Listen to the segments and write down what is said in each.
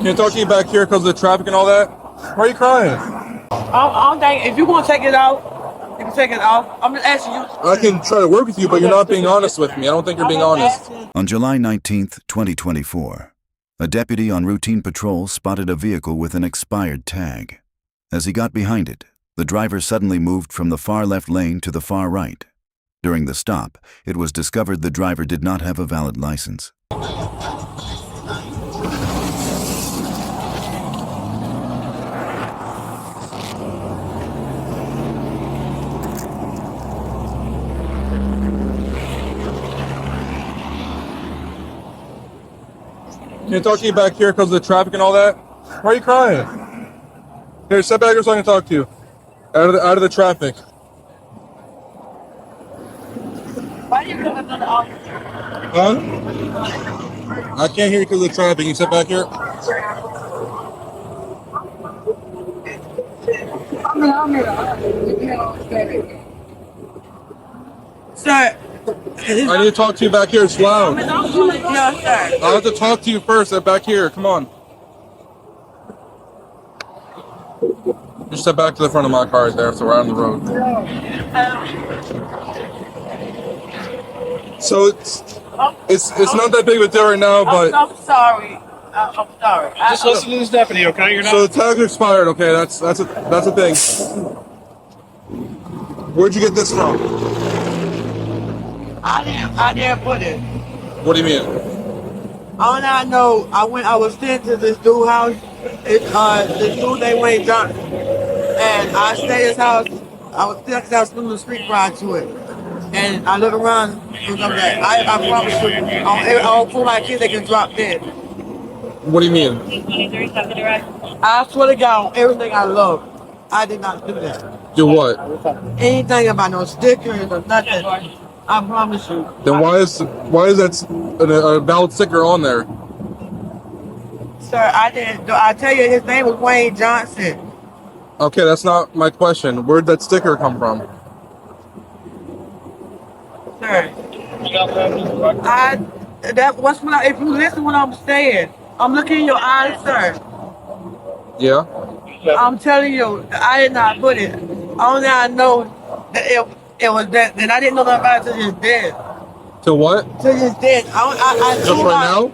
Can I talk to you back here because of the traffic and all that? Why are you crying? I'm thinking, if you want to take it off, you can take it off. I'm just asking you. I can try to work with you, but you're not being honest with me. I don't think you're being honest. On July 19th, 2024, a deputy on routine patrol spotted a vehicle with an expired tag. As he got behind it, the driver suddenly moved from the far left lane to the far right. During the stop, it was discovered the driver did not have a valid license. Can I talk to you back here because of the traffic and all that? Why are you crying? Here, step back here so I can talk to you. Out of the traffic. Why you looking at the officer? Huh? I can't hear you because of the traffic. Can you step back here? Sir. I need to talk to you back here. It's loud. Yes, sir. I have to talk to you first. Back here. Come on. Just step back to the front of my car right there, so we're on the road. So it's not that big of a deal right now, but I'm sorry. I'm sorry. Just listen to this deputy, okay? You're not. so the tag's expired. Okay, that's a thing. Where'd you get this from? I didn't put it. What do you mean? All I know, I was sent to this dude's house. This dude named Wayne Johnson. And I stayed at his house. I was still at the street prior to it. And I look around and I'm like, I promise you, on for my kids, they can drop dead. What do you mean? I swear to God, on everything I love, I did not do that. Do what? Anything about no stickers or nothing. I promise you. Then why is that a valid sticker on there? Sir, I didn't. I tell you, his name was Wayne Johnson. Okay, that's not my question. Where'd that sticker come from? Sir, if you listen to what I'm saying, I'm looking in your eyes, sir. Yeah. I'm telling you, I did not put it. Only I know that it was that, and I didn't know that about it till it's dead. To what? Till it's dead. I Just right now?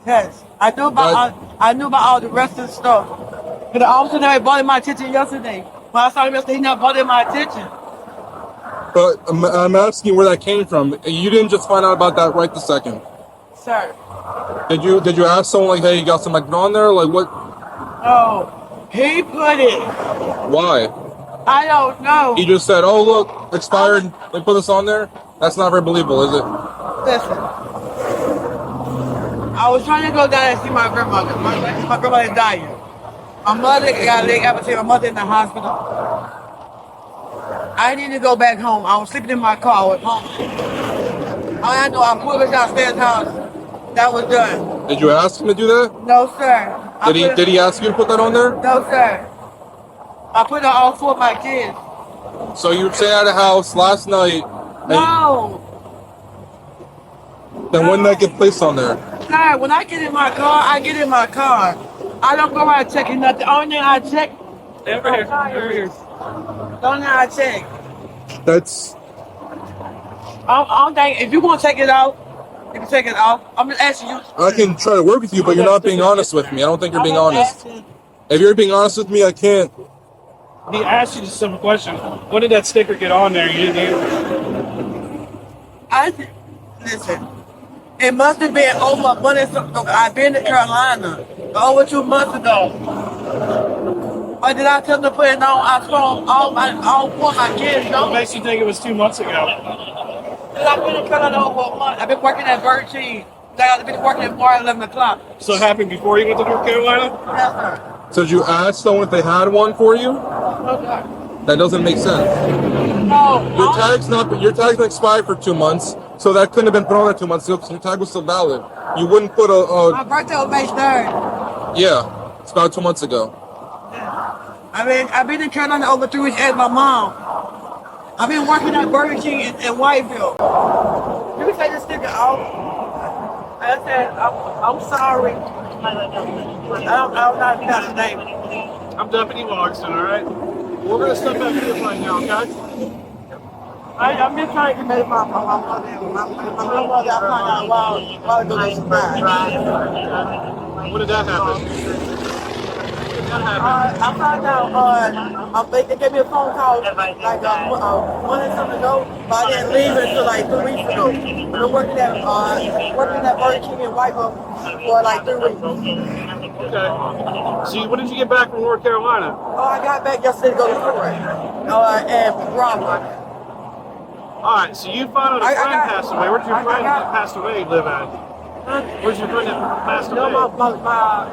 Yes, I knew about. I knew about all the rest of the stuff. But the officer never brought it my attention yesterday. When I saw him yesterday, he never brought it my attention. But I'm asking where that came from. You didn't just find out about that right this second. Sir. Did you ask someone like, hey, you got something on there? Like what? No, he put it. Why? I don't know. He just said, oh look, expired. They put this on there. That's not very believable, is it? Listen. I was trying to go down and see my grandmother. My grandmother is dying. My mother got a leg amputation. My mother in the hospital. I didn't to go back home. I was sleeping in my car. I was home. All I know, I pulled it downstairs house. That was done. Did you ask him to do that? No, sir. Did he ask you to put that on there? No, sir. I put it on all four of my kids. So you stayed at a house last night. No. Then when did that get placed on there? Sir, when I get in my car, I get in my car. I don't go around checking nothing. Only thing I check. Over here. Only thing I check. That's. I'm thinking, if you want to take it off, you can take it off. I'm just asking you. I can try to work with you, but you're not being honest with me. I don't think you're being honest. If you're being honest with me, I can't. He asked you just a simple question. When did that sticker get on there? You didn't answer. Listen. It must have been over a month. I've been to Carolina over 2 months ago. Or did I tell them to put it on? I saw all four of my kids. What makes you think it was 2 months ago? I've been in Carolina over a month. I've been working at Burger King. I've been working at 11 o'clock. So it happened before you went to North Carolina? Yes, sir. So did you ask someone if they had one for you? Okay. That doesn't make sense. No. Your tag's been expired for 2 months, so that couldn't have been put on that 2 months ago because your tag was still valid. You wouldn't put My birthday was May 3rd. Yeah, it's about 2 months ago. I've been in Carolina over 3 weeks as my mom. I've been working at Burger King in Whiteville. You can take this sticker off. I said, I'm sorry. don't know if that's the name. I'm Deputy Logston, all right? We're going to step back here right now, okay? I'm just trying to make my mother. My grandmother, I found out a while ago that she died. When did that happen? I found out, they gave me a phone call like 1 or something ago, but I didn't leave until like 2 weeks ago. I'm working at Burger King in Whitehall for like 3 weeks. Okay. So when did you get back from North Carolina? Oh, I got back yesterday to go to court. And robbery. All right, so you found out a friend passed away. Where'd your friend that passed away live at? Where's your friend that passed away? No,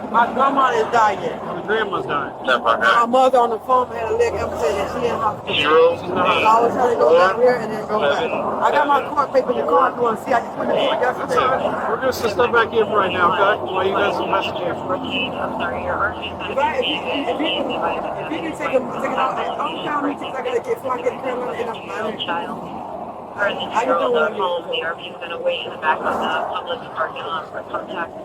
my grandma is dying. Your grandma's dying. My mother on the phone had a leg amputated and she in hospital. So I was trying to go down here and then go back. I got my court paper in the car if you want to see. I just went to court yesterday. We're going to step back here for right now, okay? While you guys investigate. If you can take it out, I'm counting me I gotta get before I get Carolina and I'm Or in the zero of the home, the RV is going to wait in the back of the public parking lot for contact.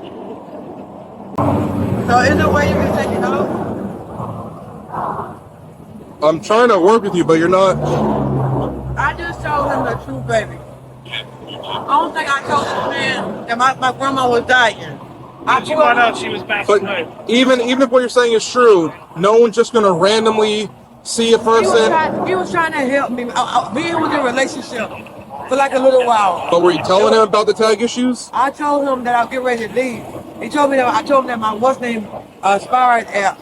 So is there a way you can take it out? I'm trying to work with you, but you're not. I just told him the truth, baby. I don't think I told this man that my grandma was dying. How did you find out she was passed But away? even if what you're saying is true, no one's just gonna randomly see a person. He was trying to help me. We was in a relationship for like a little while. But were you telling him about the tag issues? I told him that I'll get ready to leave. I told him that my what's name expired at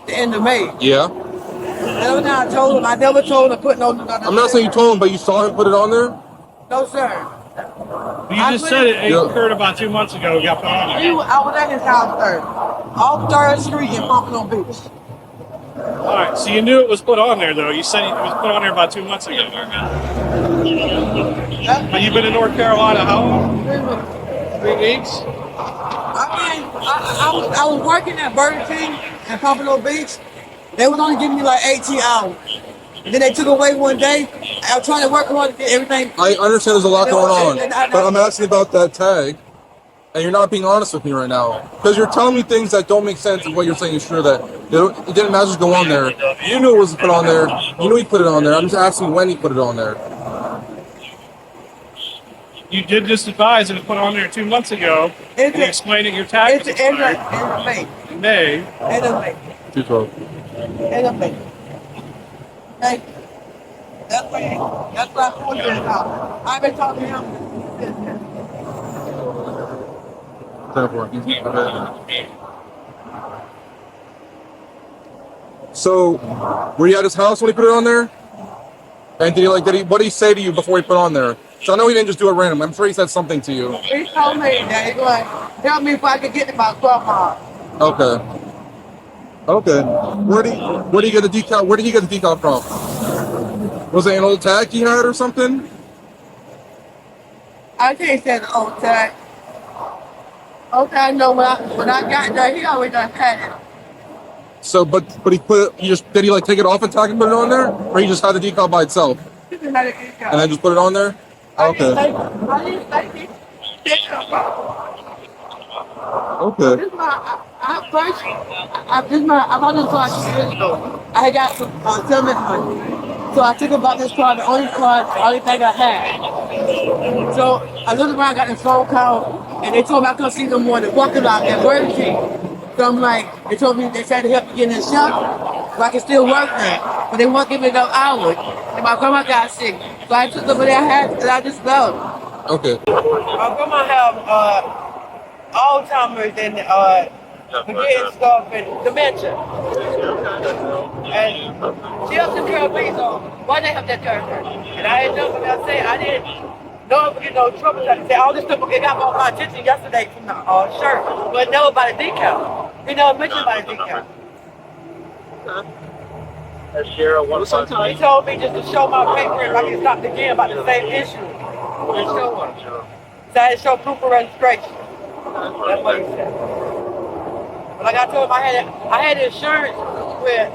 the end of May. Yeah. That's what I told him. I never told him to put no. I'm not saying you told him, but you saw him put it on there? No, sir. You just said it occurred about 2 months ago. It got put on there. I was at his house off 3rd Street in Pompano Beach. All right, so you knew it was put on there, though. You said it was put on there about 2 months ago. But you've been in North Carolina how long? 3 weeks? I was working at Burger King in Pompano Beach. They was only giving me like 18 hours. And then they took away one day. I was trying to work hard to get everything. I understand there's a lot going on, but I'm asking about that tag, and you're not being honest with me right now. Because you're telling me things that don't make sense, and what you're saying is true, that it didn't magically go on there. You knew it was put on there. You knew he put it on there. I'm just asking when he put it on there. You did just advise it was put on there 2 months ago. And you explained that your tag was expired. In May. May. End of May. 212. End of May. Okay. That's why I pulled you out. I've been talking to him. Okay. So, were you at his house when he put it on there? And what did he say to you before he put it on there? So I know he didn't just do it random. I'm sure he said something to you. He told me that he's going to tell me if I could get to my 12 miles. Okay. Okay. Where did he get the decal? Where did he get the decal from? Was it an old tag he had or something? I can't say the old tag. Okay, I know when I got there, he always done had it. So, but he did he take it off and tag and put it on there, or he just had the decal by itself? He just had a decal. And then just put it on there? Okay. I didn't think he did something. Okay. This is my, I bought this car 2 years ago. I had got some settlement money. So I took about this car, the only thing I had. So I looked around, got this phone call, and they told me I couldn't see no more in the parking lot at Burger King. So I'm like, they told me they tried to help me get in the shop, so I can still work there. But they won't give me enough hours. And my grandma got sick. So I took some of that I had, and I just left. Okay. My grandma have Alzheimer's and forgetting stuff and dementia. And she has to care of me, so why they have that care of her? And I ended up, like I said, I didn't know if we get no trouble. Like I said, all this stuff got my attention yesterday from the shirt, but never about a decal. He never mentioned about a decal. He told me just to show my paper if I can stop again about the same issue. And show her. So I had to show proof of registration. That's what he said. But like I told him, I had insurance with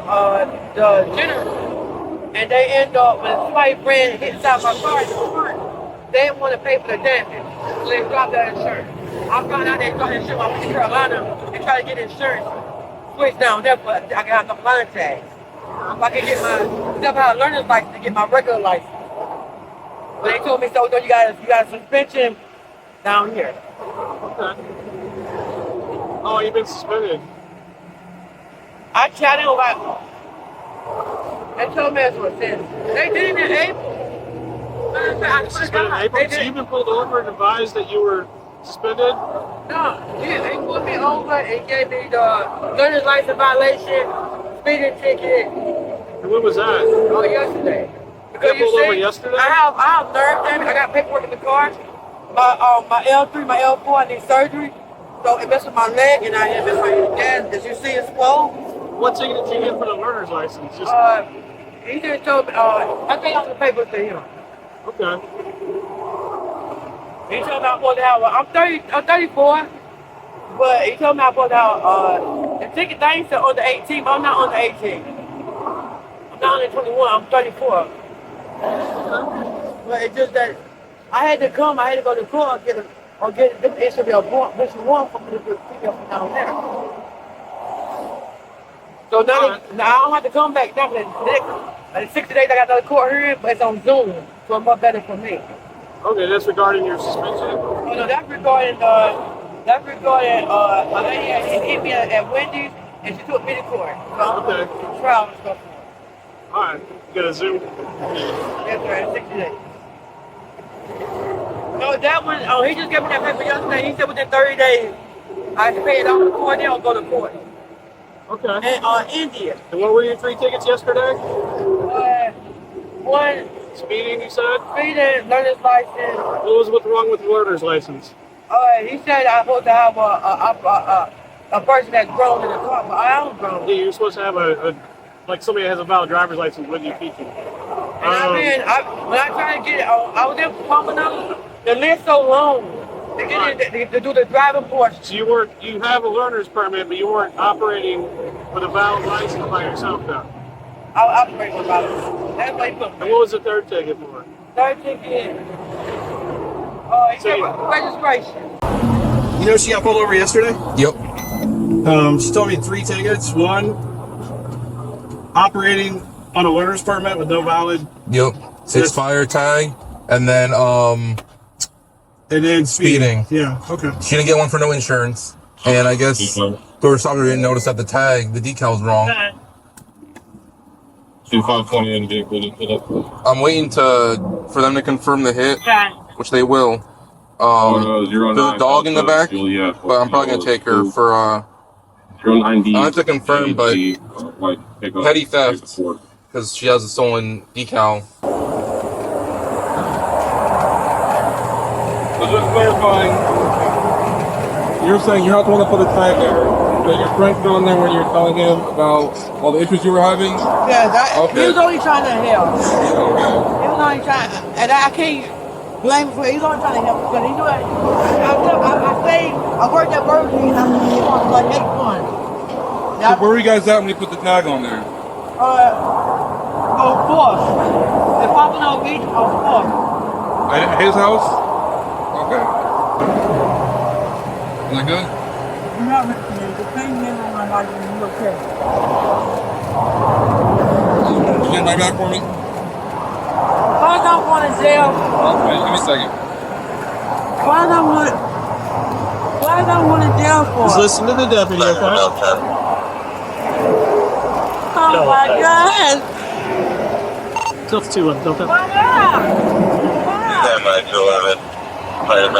the general, and they ended up when somebody ran hit inside my car in the front. They didn't want to pay for the damage, so they dropped that insurance. I found out they dropped insurance when I went to Carolina, and can try to get insurance switched down there, but I can have some line tags. If I can get my, never had a learner's license to get my regular license. But they told me, so no, you got a suspension down here. Okay. Oh, you've been suspended. I chatted like, they told me it was since. They did it in April. Suspended in April? So you've been pulled over and advised that you were suspended? No, they put me over and gave me the learner's license violation, speeding ticket. And when was that? Oh, yesterday. Because You pulled over yesterday? I have nerve damage. I got paperwork in the car. My L3, my L4, I need surgery. So it messed with my leg and I had been my gas. As you see, it's swollen. What ticket did you get for the learner's license? Just He just told me, I think on the papers to him. okay. He told me I'm supposed to have, I'm 34, but he told me I'm supposed to have, the ticket thing said under 18, but I'm not under 18. I'm not under 21, I'm 34. But it's just that I had to go to court or get this issue of one for me to pick up from down there. So now I don't have to come back down for the 60 days I got another court hearing, but it's on Zoom, so it's much better for me. Okay, that's regarding your suspension? Oh no, that's regarding a lady had hit me at Wendy's and she took me to court. So Okay. Trial and stuff. Alright, you got a Zoom? That's right, 60 days. No, that one, he just gave me that paper yesterday. He said within 30 days I had to pay it off the court or go to court. Okay. And India. And what were your 3 tickets yesterday? One Speeding, you said? speeding, learner's license. What was wrong with the learner's license? He said I'm supposed to have a person that's grown in the car, but I am grown. Yeah, you're supposed to have like somebody that has a valid driver's license with you teaching. And when I tried to get it, I was in Pomona. The list so long to get in to do the driving portion. So you have a learner's permit, but you weren't operating with a valid license by yourself though. I was operating without it. That's why he put And me. what was the third ticket for? Third ticket. Registration. You know she got pulled over yesterday? Yep. She told me 3 tickets. One, operating on a learner's permit with no valid. Yep. Expired tag, and then speeding. Yeah. Okay. She didn't get one for no insurance, and I guess Door Stopper didn't notice that the decal's wrong. 2520 in vehicle to put up. I'm waiting for them to confirm the hit, which they will. There's a dog in the back, but I'm probably gonna take her for I have to confirm, but petty theft because she has a stolen decal. So just clarifying, you're saying you're not the one that put the tag there, but your friend put on there when you're telling him about all the issues you were having? Yeah, Okay. he was only trying to help. Okay. He was only trying, and I can't blame him for it. He was only trying to help because he knew it. I worked at Burger King and I was like, make fun. So where were you guys at when you put the tag on there? On 4th. The Pompano Beach on 4th. At his house? Okay. Is that good? Not the same name on my life in New York City. Stand right back for me. Why don't want to jail? Okay, give me a second. Why don't want to jail for? Just listen to the deputy, okay? Oh my God! Tough 2 don't tell. Why not? Let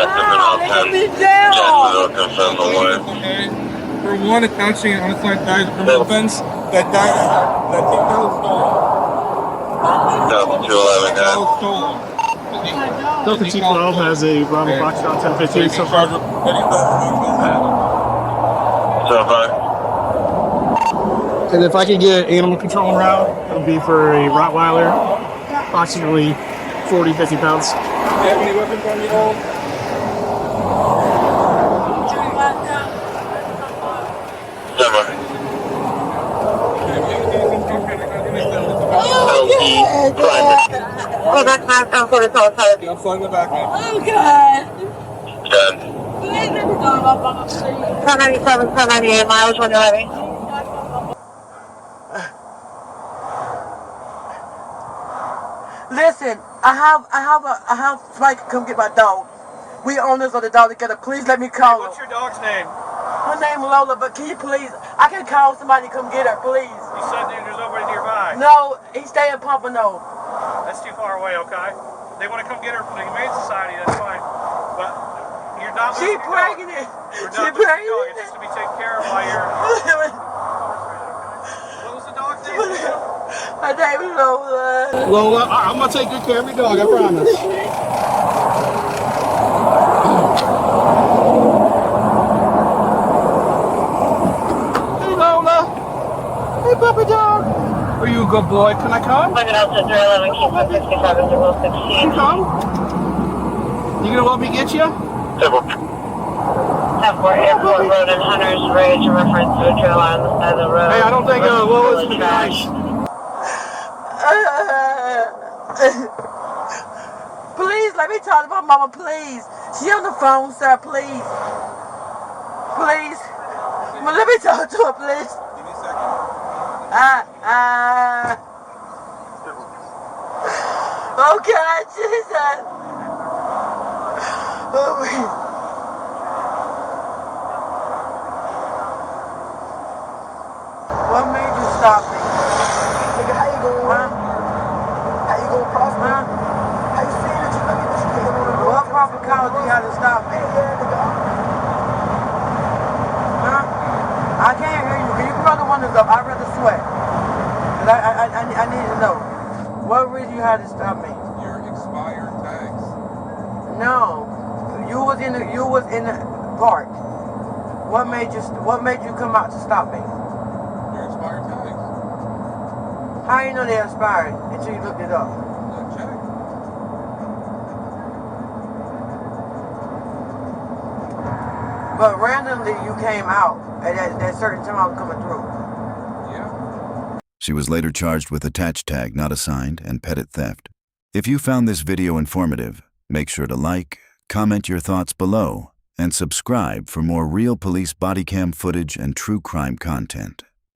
me jail! Okay. For one, attaching an unassigned tag to criminal offense, that decal is stolen. Delta T12 has a Bravo Foxtrot 1015 so far. And if I could get animal control route, it would be for a Rottweiler, approximately 40-50 pounds. Do you have any weapons on you all? Oh, that's not for the Yeah, I'm flying the back, man. Oh God! 1097, 1098 miles when you're ready. Listen, I have Spike come get my dog. We owners of the dog together. Please let me call her. What's your dog's name? Her name Lola, but can you please? I can call somebody to come get her, please. You said that there's nobody nearby. No, he stay in Pompano. That's too far away, okay? They want to come get her from the Humane Society, that's fine. But you're not She losing your dog. pregnant. You're She not losing your dog. It's pregnant. just to be taken care of while you're... What was the dog's name? Her name is Lola. Lola, I'm going to take good care of your dog, I promise. Hey, Lola. Hey, puppy dog. Are you a good boy? Can I come? Looking out to 311, keep 67, 16. Come. You gonna let me get you? Airport Road and Hunters Ridge, a reference to a trail on the side of the road. Hey, I don't think Lola's gonna be nice. Please, let me talk to my mama, please. She on the phone, sir, please. Please. Well, let me talk to her, please. Give me a second. Oh, God, Jesus. Oh, what made you stop me? Nigga, how you going? Huh? How you going cross me? Huh? How you saying that you let me just get on the road? What proper cause do you have to stop me? Huh? I can't hear you. Can you put the windows up? I'd rather sweat. Cause I need to know. What reason you had to stop me? Your expired tags. No. You was in the park. What made you come out to stop me? Your expired tags. How you know they expired until you looked it up? Check. But randomly you came out at that certain time I was coming through. Yeah. She was later charged with attached tag not assigned and petit theft. If you found this video informative, make sure to like, comment your thoughts below, and subscribe for more real police body cam footage and true crime content.